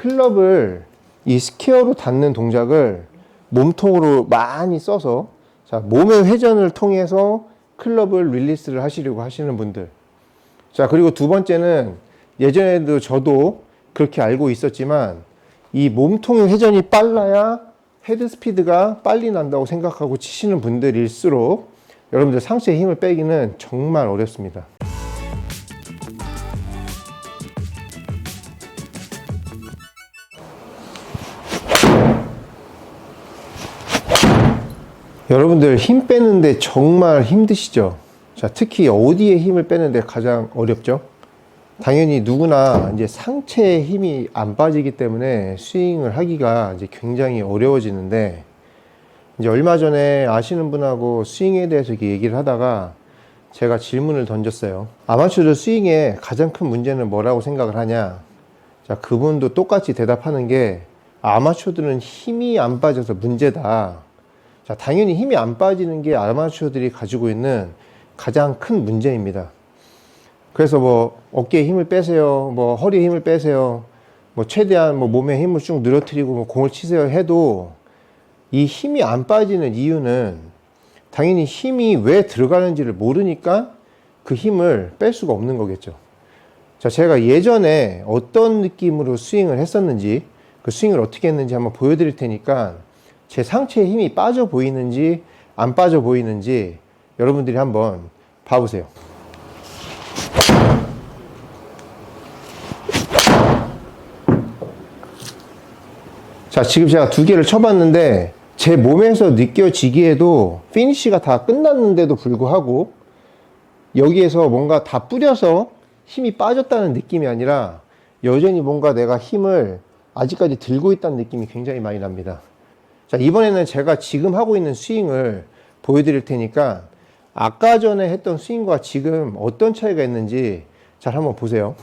클럽을 이 스퀘어로 닿는 동작을 몸통으로 많이 써서 자, 몸의 회전을 통해서 클럽을 릴리스를 하시려고 하시는 분들. 자, 그리고 두 번째는 예전에도 저도 그렇게 알고 있었지만 이 몸통의 회전이 빨라야 헤드 스피드가 빨리 난다고 생각하고 치시는 분들일수록 여러분들 상체에 힘을 빼기는 정말 어렵습니다. 여러분들 힘 빼는데 정말 힘드시죠? 자, 특히 어디에 힘을 빼는데 가장 어렵죠? 당연히 누구나 이제 상체에 힘이 안 빠지기 때문에 스윙을 하기가 이제 굉장히 어려워지는데, 이제 얼마 전에 아시는 분하고 스윙에 대해서 이렇게 얘기를 하다가 제가 질문을 던졌어요. 아마추어들 스윙의 가장 큰 문제는 뭐라고 생각을 하냐? 자, 그분도 똑같이 대답하는 게 아마추어들은 힘이 안 빠져서 문제다. 자, 당연히 힘이 안 빠지는 게 아마추어들이 가지고 있는 가장 큰 문제입니다. 그래서 뭐 어깨에 힘을 빼세요, 뭐 허리에 힘을 빼세요, 뭐 최대한 뭐 몸에 힘을 쭉 늘어뜨리고 뭐 공을 치세요 해도 이 힘이 안 빠지는 이유는 당연히 힘이 왜 들어가는지를 모르니까 그 힘을 뺄 수가 없는 거겠죠. 자, 제가 예전에 어떤 느낌으로 스윙을 했었는지, 그 스윙을 어떻게 했는지 한번 보여드릴 테니까 제 상체에 힘이 빠져 보이는지 안 빠져 보이는지 여러분들이 한번 봐보세요. 자, 지금 제가 두 개를 쳐봤는데 제 몸에서 느껴지기에도 피니쉬가 다 끝났는데도 불구하고 여기에서 뭔가 다 뿌려서 힘이 빠졌다는 느낌이 아니라 여전히 뭔가 내가 힘을 아직까지 들고 있다는 느낌이 굉장히 많이 납니다. 자, 이번에는 제가 지금 하고 있는 스윙을 보여드릴 테니까 아까 전에 했던 스윙과 지금 어떤 차이가 있는지 잘 한번 보세요.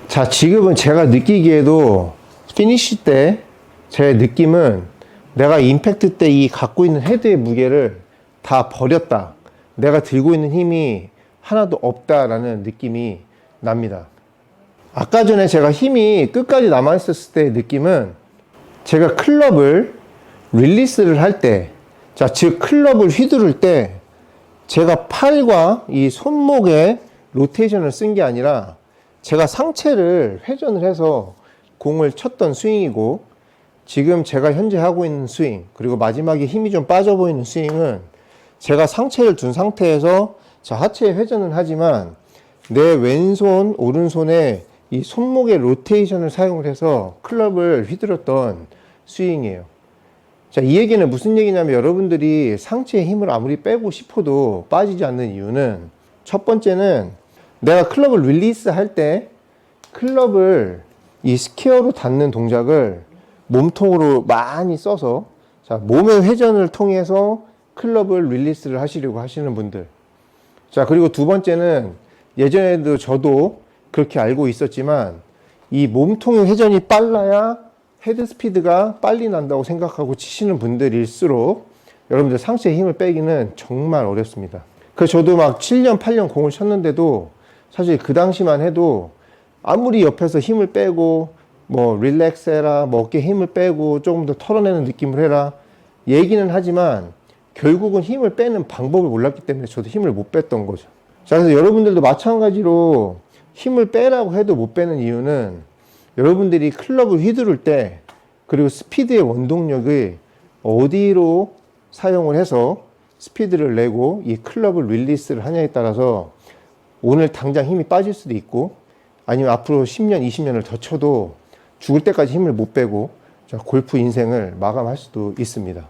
자, 지금은 제가 느끼기에도 피니쉬 때 제 느낌은 내가 임팩트 때 이 갖고 있는 헤드의 무게를 다 버렸다. 내가 들고 있는 힘이 하나도 없다라는 느낌이 납니다. 아까 전에 제가 힘이 끝까지 남아있었을 때의 느낌은 제가 클럽을 릴리스를 할 때, 자, 즉 클럽을 휘두를 때 제가 팔과 이 손목에 로테이션을 쓴 게 아니라 제가 상체를 회전을 해서 공을 쳤던 스윙이고, 지금 제가 현재 하고 있는 스윙, 그리고 마지막에 힘이 좀 빠져 보이는 스윙은 제가 상체를 둔 상태에서 자, 하체에 회전은 하지만 내 왼손, 오른손에 이 손목의 로테이션을 사용을 해서 클럽을 휘둘렀던 스윙이에요. 자, 이 얘기는 무슨 얘기냐면 여러분들이 상체에 힘을 아무리 빼고 싶어도 빠지지 않는 이유는 첫 번째는 내가 클럽을 릴리스 할 때 클럽을 이 스퀘어로 닿는 동작을 몸통으로 많이 써서 자, 몸의 회전을 통해서 클럽을 릴리스를 하시려고 하시는 분들. 자, 그리고 두 번째는 예전에도 저도 그렇게 알고 있었지만 이 몸통의 회전이 빨라야 헤드 스피드가 빨리 난다고 생각하고 치시는 분들일수록 여러분들 상체에 힘을 빼기는 정말 어렵습니다. 그래서 저도 막 7년, 8년 공을 쳤는데도 사실 그 당시만 해도 아무리 옆에서 힘을 빼고 뭐 릴렉스 해라, 뭐 어깨에 힘을 빼고 조금 더 털어내는 느낌을 해라 얘기는 하지만 결국은 힘을 빼는 방법을 몰랐기 때문에 저도 힘을 못 뺐던 거죠. 자, 그래서 여러분들도 마찬가지로 힘을 빼라고 해도 못 빼는 이유는 여러분들이 클럽을 휘두를 때 그리고 스피드의 원동력을 어디로 사용을 해서 스피드를 내고 이 클럽을 릴리스를 하냐에 따라서 오늘 당장 힘이 빠질 수도 있고 아니면 앞으로 10년, 20년을 더 쳐도 죽을 때까지 힘을 못 빼고 골프 인생을 마감할 수도 있습니다.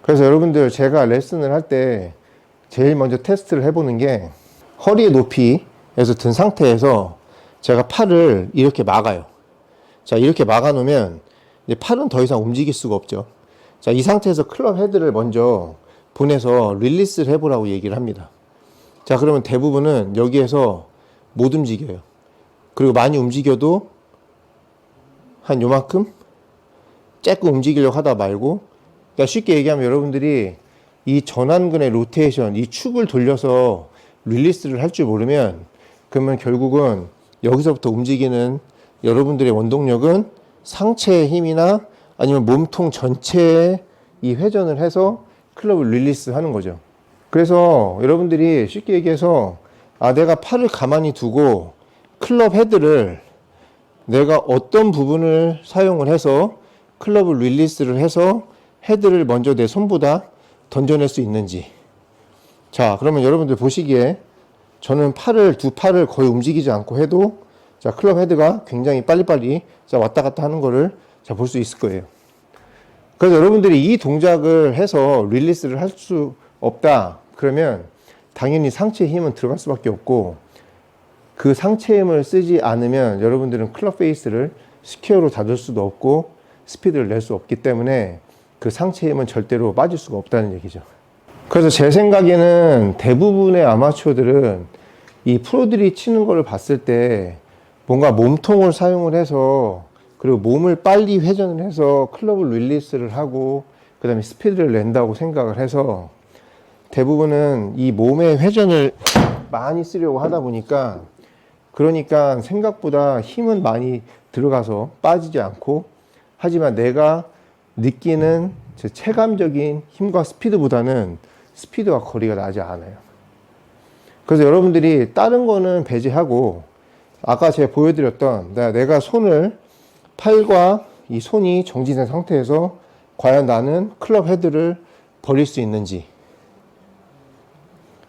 그래서 여러분들 제가 레슨을 할 때 제일 먼저 테스트를 해보는 게 허리의 높이에서 든 상태에서 제가 팔을 이렇게 막아요. 자, 이렇게 막아 놓으면 이제 팔은 더 이상 움직일 수가 없죠. 자, 이 상태에서 클럽 헤드를 먼저 보내서 릴리스를 해보라고 얘기를 합니다. 자, 그러면 대부분은 여기에서 못 움직여요. 그리고 많이 움직여도 한 요만큼? 조금 움직이려고 하다 말고, 그러니까 쉽게 얘기하면 여러분들이 이 전완근의 로테이션, 이 축을 돌려서 릴리스를 할 줄 모르면, 그러면 결국은 여기서부터 움직이는 여러분들의 원동력은 상체의 힘이나 아니면 몸통 전체에 이 회전을 해서 클럽을 릴리스 하는 거죠. 그래서 여러분들이 쉽게 얘기해서, 내가 팔을 가만히 두고 클럽 헤드를 내가 어떤 부분을 사용을 해서 클럽을 릴리스를 해서 헤드를 먼저 내 손보다 던져낼 수 있는지. 자, 그러면 여러분들 보시기에 저는 두 팔을 거의 움직이지 않고 해도 클럽 헤드가 굉장히 빨리빨리 왔다 갔다 하는 거를 볼 수 있을 거예요. 그래서 여러분들이 이 동작을 해서 릴리스를 할 수 없다 그러면 당연히 상체에 힘은 들어갈 수밖에 없고, 그 상체 힘을 쓰지 않으면 여러분들은 클럽 페이스를 스퀘어로 닫을 수도 없고 스피드를 낼 수 없기 때문에 그 상체 힘은 절대로 빠질 수가 없다는 얘기죠. 그래서 제 생각에는 대부분의 아마추어들은 이 프로들이 치는 거를 봤을 때 뭔가 몸통을 사용을 해서, 그리고 몸을 빨리 회전을 해서 클럽을 릴리스를 하고 그 다음에 스피드를 낸다고 생각을 해서, 대부분은 이 몸의 회전을 많이 쓰려고 하다 보니까, 그러니까 생각보다 힘은 많이 들어가서 빠지지 않고, 하지만 내가 느끼는 제 체감적인 힘과 스피드보다는 스피드와 거리가 나지 않아요. 그래서 여러분들이 다른 거는 배제하고, 아까 제가 보여드렸던 내가 팔과 이 손이 정지된 상태에서 과연 나는 클럽 헤드를 버릴 수 있는지,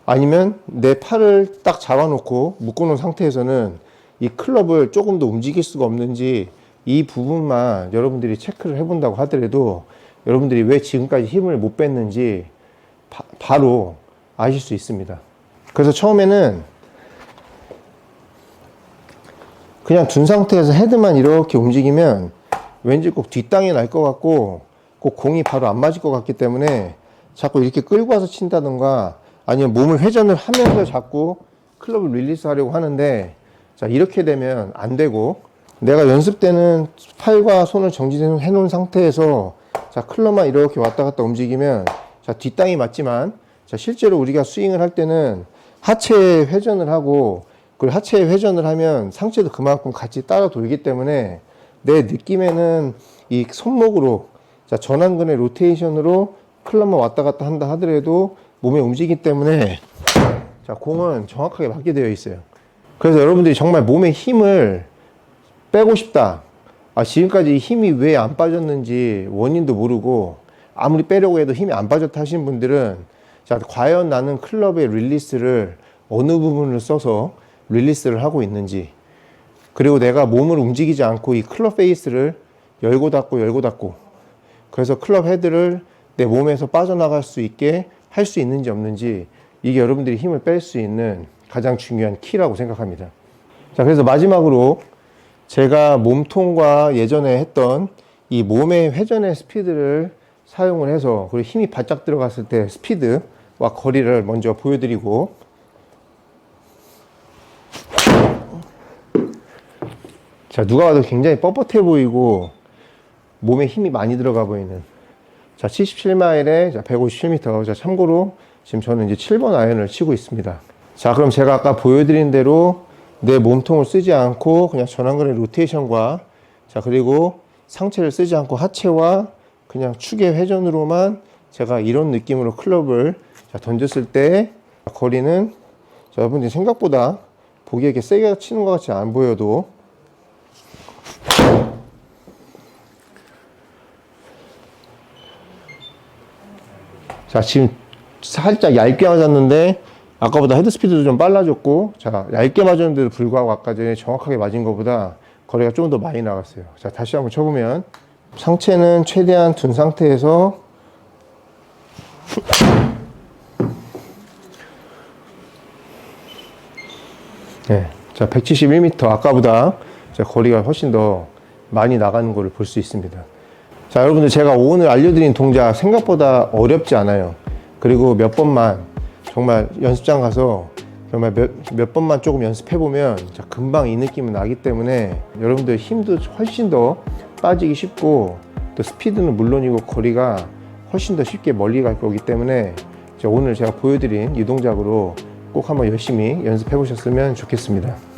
아니면 내 팔을 딱 잡아놓고 묶어놓은 상태에서는 이 클럽을 조금 더 움직일 수가 없는지, 이 부분만 여러분들이 체크를 해본다고 하더라도 여러분들이 왜 지금까지 힘을 못 뺐는지 바로 아실 수 있습니다. 그래서 처음에는 그냥 둔 상태에서 헤드만 이렇게 움직이면 왠지 꼭 뒷땅이 날 것 같고 꼭 공이 바로 안 맞을 것 같기 때문에 자꾸 이렇게 끌고 와서 친다던가, 아니면 몸을 회전을 하면서 자꾸 클럽을 릴리스 하려고 하는데, 이렇게 되면 안 되고, 내가 연습 때는 팔과 손을 정지해 놓은 상태에서 클럽만 이렇게 왔다 갔다 움직이면 뒷땅이 맞지만, 실제로 우리가 스윙을 할 때는 하체에 회전을 하고, 그리고 하체에 회전을 하면 상체도 그만큼 같이 따라 돌기 때문에 내 느낌에는 이 손목으로 전완근의 로테이션으로 클럽만 왔다 갔다 한다 하더라도 몸에 움직이기 때문에 공은 정확하게 맞게 되어 있어요. 그래서 여러분들이 정말 몸에 힘을 빼고 싶다, 지금까지 힘이 왜 안 빠졌는지 원인도 모르고 아무리 빼려고 해도 힘이 안 빠졌다 하시는 분들은, 과연 나는 클럽의 릴리스를 어느 부분을 써서 릴리스를 하고 있는지, 그리고 내가 몸을 움직이지 않고 이 클럽 페이스를 열고 닫고 그래서 클럽 헤드를 내 몸에서 빠져나갈 수 있게 할 수 있는지 없는지, 이게 여러분들이 힘을 뺄 수 있는 가장 중요한 키라고 생각합니다. 그래서 마지막으로 제가 몸통과 예전에 했던 이 몸의 회전의 스피드를 사용을 해서, 그리고 힘이 바짝 들어갔을 때 스피드와 거리를 먼저 보여드리고, 누가 봐도 굉장히 뻣뻣해 보이고 몸에 힘이 많이 들어가 보이는 77마일에 157m. 참고로 지금 저는 이제 7번 아이언을 치고 있습니다. 그럼 제가 아까 보여드린 대로 내 몸통을 쓰지 않고 그냥 전완근의 로테이션과, 그리고 상체를 쓰지 않고 하체와 그냥 축의 회전으로만 제가 이런 느낌으로 클럽을 던졌을 때 거리는 여러분들이 생각보다 보기에 이렇게 세게 치는 것 같이 안 보여도, 지금 살짝 얇게 맞았는데 아까보다 헤드 스피드도 좀 빨라졌고, 얇게 맞았는데도 불구하고 아까 전에 정확하게 맞은 것보다 거리가 좀 더 많이 나갔어요. 다시 한번 쳐보면, 상체는 최대한 둔 상태에서 네, 171m. 아까보다 거리가 훨씬 더 많이 나가는 것을 볼 수 있습니다. 여러분들, 제가 오늘 알려드린 동작 생각보다 어렵지 않아요. 그리고 몇 번만 정말 연습장 가서 정말 몇 번만 조금 연습해보면 금방 이 느낌은 나기 때문에 여러분들 힘도 훨씬 더 빠지기 쉽고, 또 스피드는 물론이고 거리가 훨씬 더 쉽게 멀리 갈 거기 때문에 오늘 제가 보여드린 이 동작으로 꼭 한번 열심히 연습해 보셨으면 좋겠습니다.